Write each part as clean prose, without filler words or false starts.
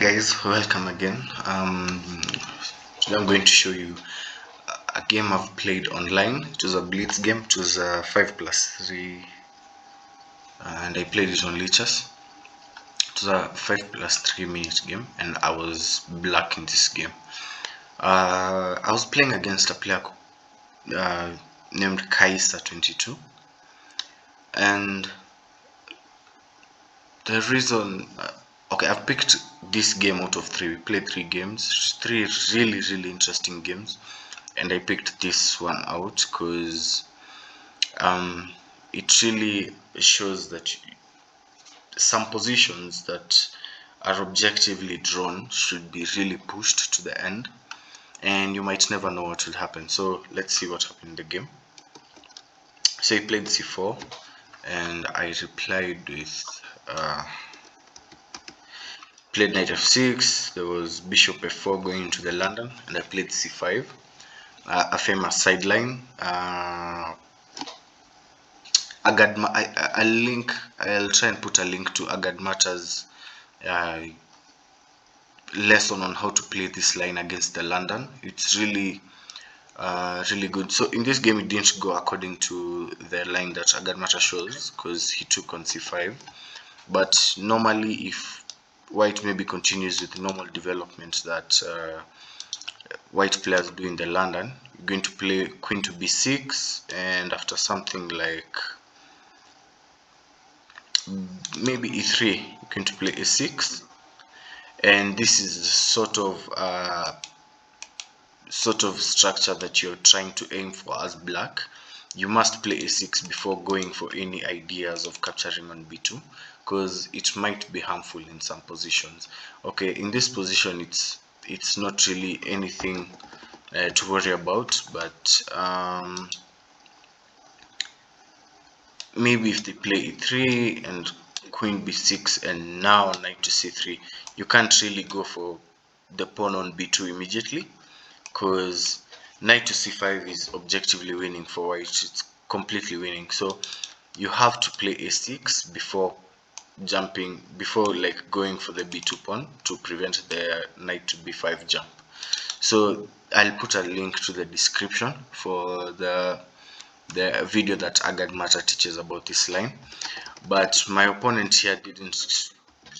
Guys, welcome again. Today I'm going to show you a game I've played online. It was a blitz game. It was a 5+3, and I played it on Lichess. It was a 5+3 minute game, and I was black in this game. I was playing against a player named Kaiser22, and the reason okay, I've picked this game out of three. We played three games, three really interesting games, and I picked this one out because it really shows that some positions that are objectively drawn should be really pushed to the end, and you might never know what will happen. So let's see what happened in the game. So he played c4, and I replied with played knight f6. There was bishop f4 going into the London, and I played c5, a famous sideline. I'll try and put a link to Agadmata's lesson on how to play this line against the London. It's really good. So in this game it didn't go according to the line that Agadmata shows, because he took on c5. But normally, if white maybe continues with the normal development that white players do in the London, you're going to play queen to b6, and after something like maybe e3, you're going to play a6, and this is the sort of structure that you're trying to aim for as black. You must play a6 before going for any ideas of capturing on b2, because it might be harmful in some positions. Okay, in this position it's not really anything to worry about, but maybe if they play e3 and queen b6 and now knight to c3, you can't really go for the pawn on b2 immediately, because knight to c5 is objectively winning for white. It's completely winning. So you have to play a6 before like going for the b2 pawn to prevent the knight to b5 jump. So I'll put a link to the description for the video that Agadmata teaches about this line. But my opponent here didn't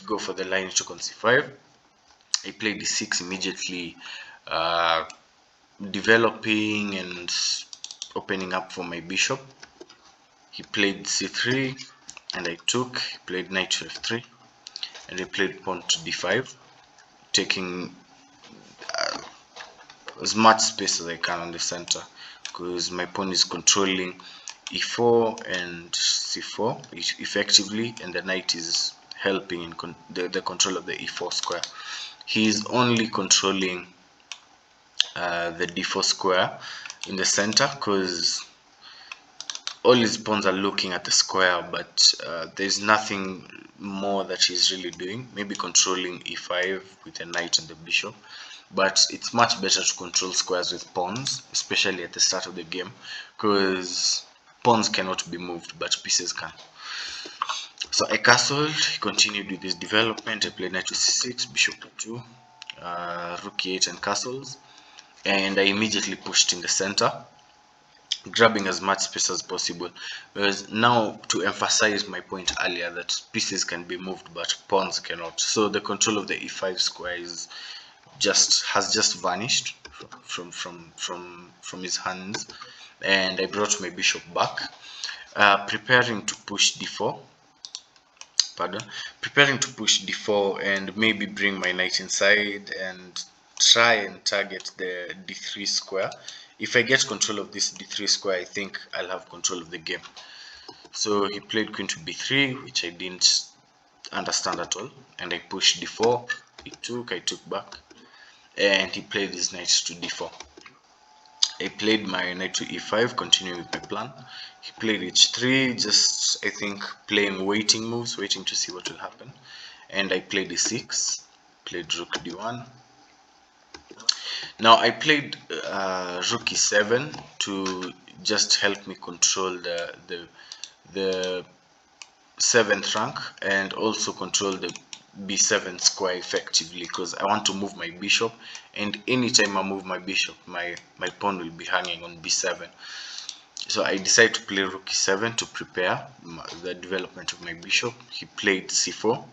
go for the line to c5. He played d6 immediately, developing and opening up for my bishop. He played c3 and I took. He played knight to f3, and he played pawn to d5, taking as much space as I can on the center, because my pawn is controlling e4 and c4 effectively, and the knight is helping in the control of the e4 square. He is only controlling the d4 square in the center, because all his pawns are looking at the square, but there's nothing more that he's really doing. Maybe controlling e5 with the knight and the bishop, but it's much better to control squares with pawns, especially at the start of the game, because pawns cannot be moved but pieces can. So I castled. He continued with his development. I played knight to c6, bishop to 2, rook e8 and castles, and I immediately pushed in the center, grabbing as much space as possible, because now, to emphasize my point earlier that pieces can be moved but pawns cannot, so the control of the e5 square has just vanished from his hands, and I brought my bishop back, preparing to push d4 and maybe bring my knight inside and try and target the d3 square. If I get control of this d3 square, I think I'll have control of the game. So he played queen to b3, which I didn't understand at all, and I pushed d4. I took back, and he played his knight to d4. I played my knight to e5, continuing with my plan. He played h3, just, I think, playing waiting moves, waiting to see what will happen. And I played e6, played rook d1. Now I played rook e7 to just help me control the 7th rank, and also control b7 square effectively, because I want to move my bishop, and anytime I move my bishop, my pawn will be hanging on b7. So I decided to play rook e7 to prepare the development of my bishop. He played c4,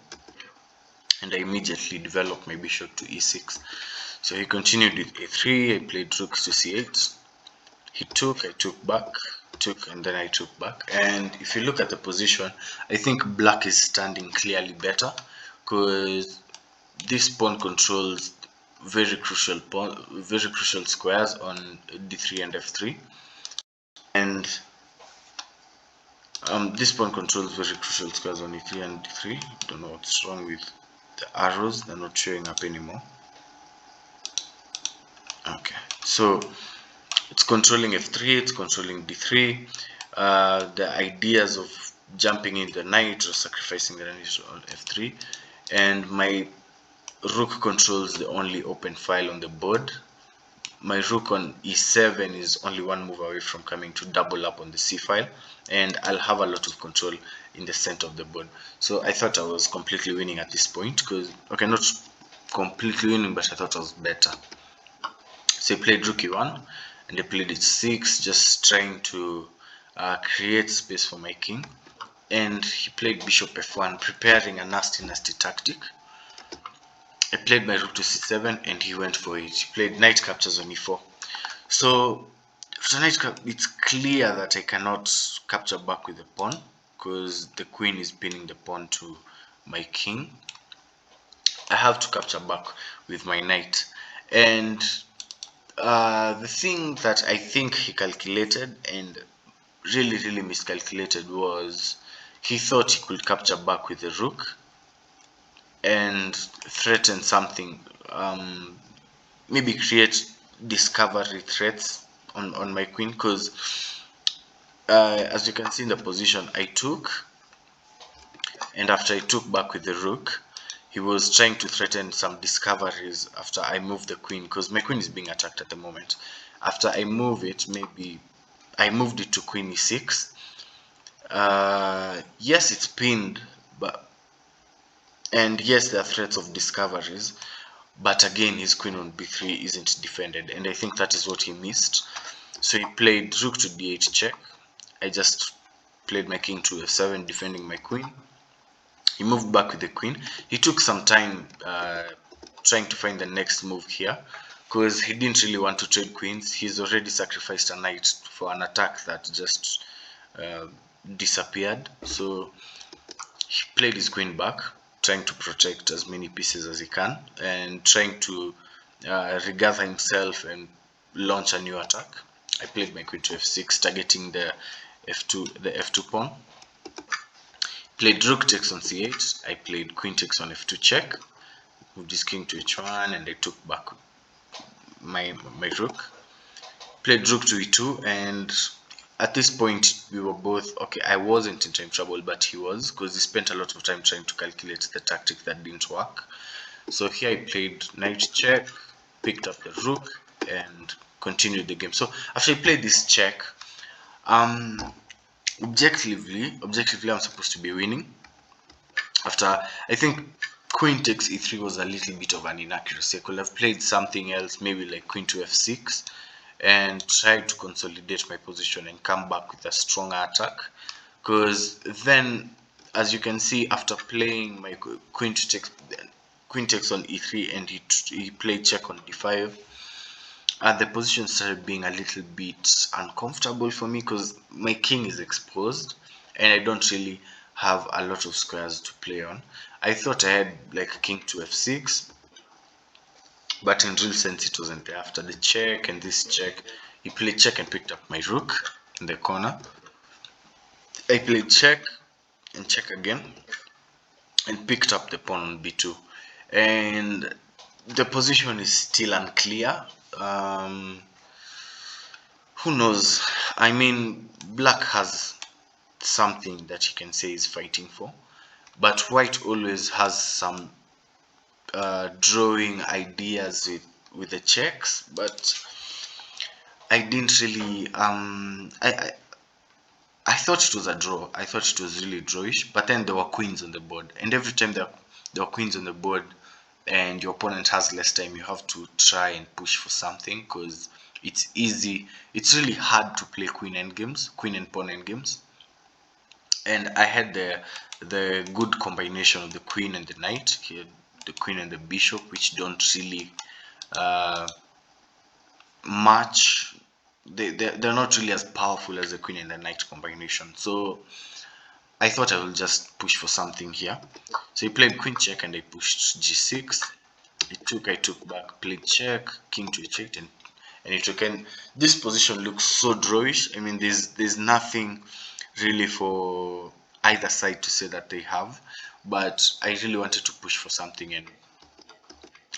and I immediately developed my bishop to e6. So he continued with a3. I played rook to c8. He took, I took back, took, and then I took back. And if you look at the position, I think black is standing clearly better, because this pawn controls very crucial squares on d3 and f3, and this pawn controls very crucial squares on e3 and d3. Don't know what's wrong with the arrows, they're not showing up anymore. Okay, so it's controlling f3, it's controlling d3. The ideas of jumping in the knight or sacrificing the knight on f3, and my rook controls the only open file on the board. My rook on e7 is only one move away from coming to double up on the c file, and I'll have a lot of control in the center of the board. So I thought I was completely winning at this point, because, okay, not completely winning, but I thought I was better. So I played rook e1, and I played h6, just trying to create space for my king. And he played bishop f1, preparing a nasty tactic. I played my rook to c7, and he went for it. He played knight captures on e4. So after knight it's clear that I cannot capture back with the pawn, because the queen is pinning the pawn to my king. I have to capture back with my knight. And the thing that I think he calculated and really miscalculated was he thought he could capture back with the rook and threaten something, maybe create discovery threats on my queen, because as you can see in the position I took, and after I took back with the rook, he was trying to threaten some discoveries after I moved the queen, because my queen is being attacked at the moment. After I move it, maybe I moved it to queen e6. Yes, it's pinned, and yes, there are threats of discoveries, but again his queen on b3 isn't defended, and I think that is what he missed. So he played rook to d8 check. I just played my king to f7, defending my queen. He moved back with the queen. He took some time trying to find the next move here, because he didn't really want to trade queens. He's already sacrificed a knight for an attack that just disappeared. So he played his queen back, trying to protect as many pieces as he can, and trying to regather himself and launch a new attack. I played my queen to f6, targeting the f2 pawn. Played rook takes on c8. I played queen takes on f2 check. Moved his king to h1, and I took back my rook. Played rook to e2, and at this point we were both okay. I wasn't in time trouble, but he was, because he spent a lot of time trying to calculate the tactic that didn't work. So here I played knight check, picked up the rook, and continued the game. So after I played this check, objectively I'm supposed to be winning. After, I think queen takes e3 was a little bit of an inaccuracy. I could have played something else, maybe like queen to f6, and tried to consolidate my position and come back with a stronger attack, because then, as you can see, after playing my queen takes on e3, and he played check on d5, and the position started being a little bit uncomfortable for me, because my king is exposed and I don't really have a lot of squares to play on. I thought I had like king to f6, but in real sense it wasn't there. After the check and this check, he played check and picked up my rook in the corner. I played check and check again and picked up the pawn on b2, and the position is still unclear. Who knows? I mean, black has something that he can say is fighting for, but white always has some drawing ideas with the checks, but I didn't really I thought it was a draw. I thought it was really drawish, but then there were queens on the board, and every time there there are queens on the board and your opponent has less time, you have to try and push for something, because it's really hard to play queen and pawn endgames. And I had the good combination of the queen and the knight here, the queen and the bishop, which don't really match. They're not really as powerful as the queen and the knight combination. So I thought I will just push for something here. So he played queen check and I pushed g6. I took back, played check, king to h8, and he took. And this position looks so drawish. I mean, there's nothing really for either side to say that they have, but I really wanted to push for something and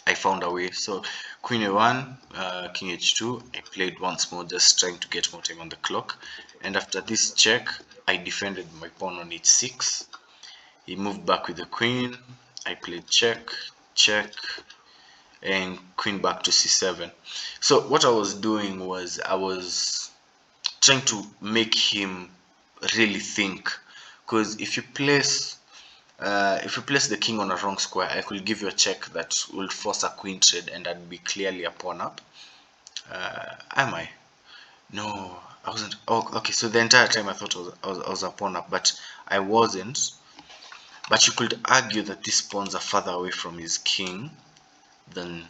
I found a way. So queen a1, king h2. I played once more, just trying to get more time on the clock. And after this check, I defended my pawn on h6. He moved back with the queen. I played check, check, and queen back to c7. So what I was doing was I was trying to make him really think, because if you place the king on a wrong square, I could give you a check that will force a queen trade and I'd be clearly a pawn up. Am I? No, I wasn't. Oh, okay. So the entire time I thought I was a pawn up, but I wasn't. But you could argue that these pawns are further away from his king than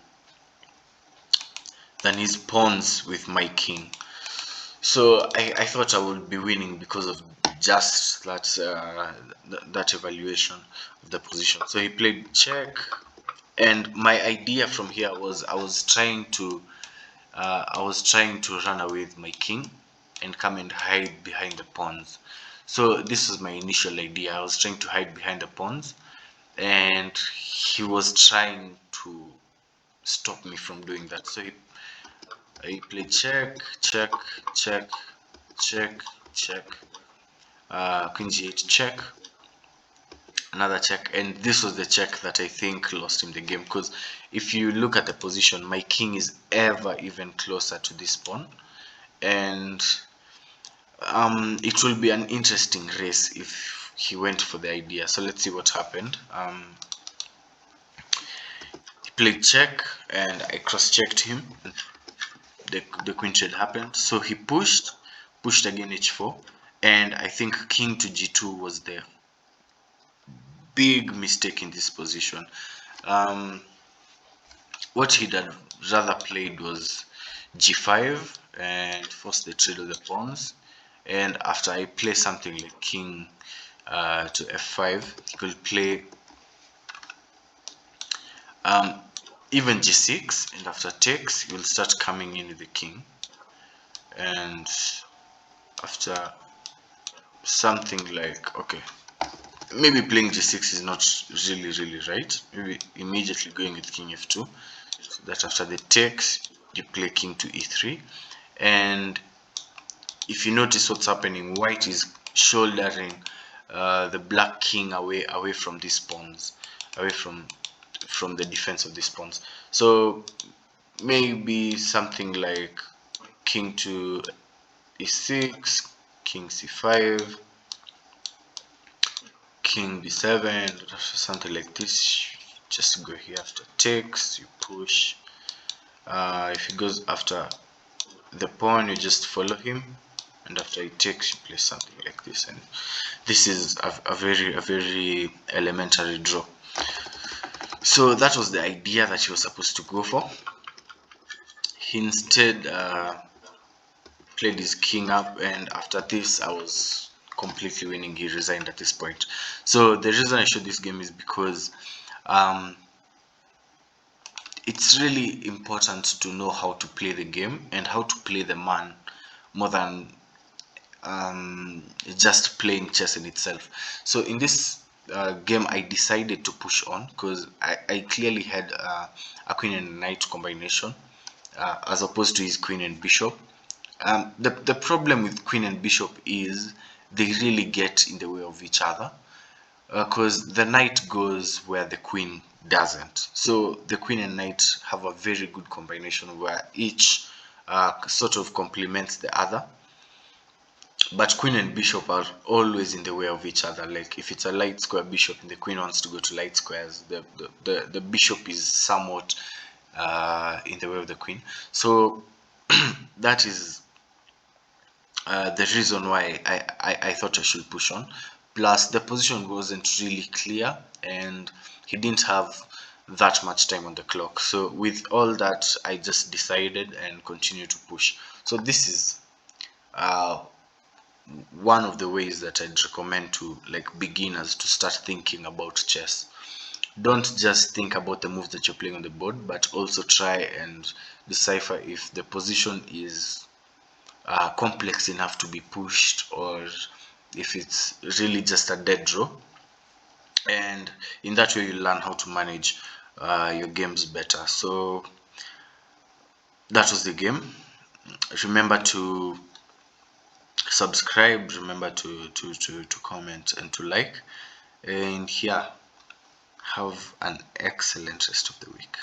his pawns with my king. So I thought I would be winning because of just that evaluation of the position. So he played check, and my idea from here was I was trying to run away with my king and come and hide behind the pawns. So this was my initial idea. I was trying to hide behind the pawns, and he was trying to stop me from doing that. So I played check, check, check, check, check, queen g8 check, another check, and this was the check that I think lost him the game, because if you look at the position, my king is ever even closer to this pawn, and it will be an interesting race if he went for the idea. So let's see what happened. He played check and I cross-checked him. The queen trade happened, so he pushed again h4, and I think king to g2 was the big mistake in this position. What he'd rather played was g5 and force the trade of the pawns, and after I play something like king to f5, he could play even g6, and after takes he will start coming in with the king, and after something like, okay, maybe playing g6 is not really right, maybe immediately going with king f2, so that after the takes you play king to e3. And if you notice what's happening, white is shouldering the black king away from these pawns, away from the defense of these pawns. So maybe something like king to e6, king c5, king b7, something like this. Just go here after takes, you push. If he goes after the pawn, you just follow him, and after he takes, you play something like this. And this is a very elementary draw. So that was the idea that he was supposed to go for. He instead played his king up, and after this I was completely winning. He resigned at this point. So the reason I showed this game is because it's really important to know how to play the game and how to play the man more than just playing chess in itself. So in this game I decided to push on because I clearly had a queen and knight combination as opposed to his queen and bishop. The problem with queen and bishop is they really get in the way of each other, because the knight goes where the queen doesn't. So the queen and knight have a very good combination where each sort of complements the other. but queen and bishop are always in the way of each other. Like if it's a light square bishop and the queen wants to go to light squares, the bishop is somewhat in the way of the queen. So that is the reason why I thought I should push on. Plus, the position wasn't really clear, and he didn't have that much time on the clock. So with all that, I just decided and continued to push. So this is uh, one of the ways that I'd recommend to like beginners to start thinking about chess. Don't just think about the moves that you're playing on the board, but also try and decipher if the position is complex enough to be pushed, or if it's really just a dead draw. And in that way you learn how to manage your games better. So that was the game. Remember to subscribe, remember to comment and to like, and yeah, have an excellent rest of the week.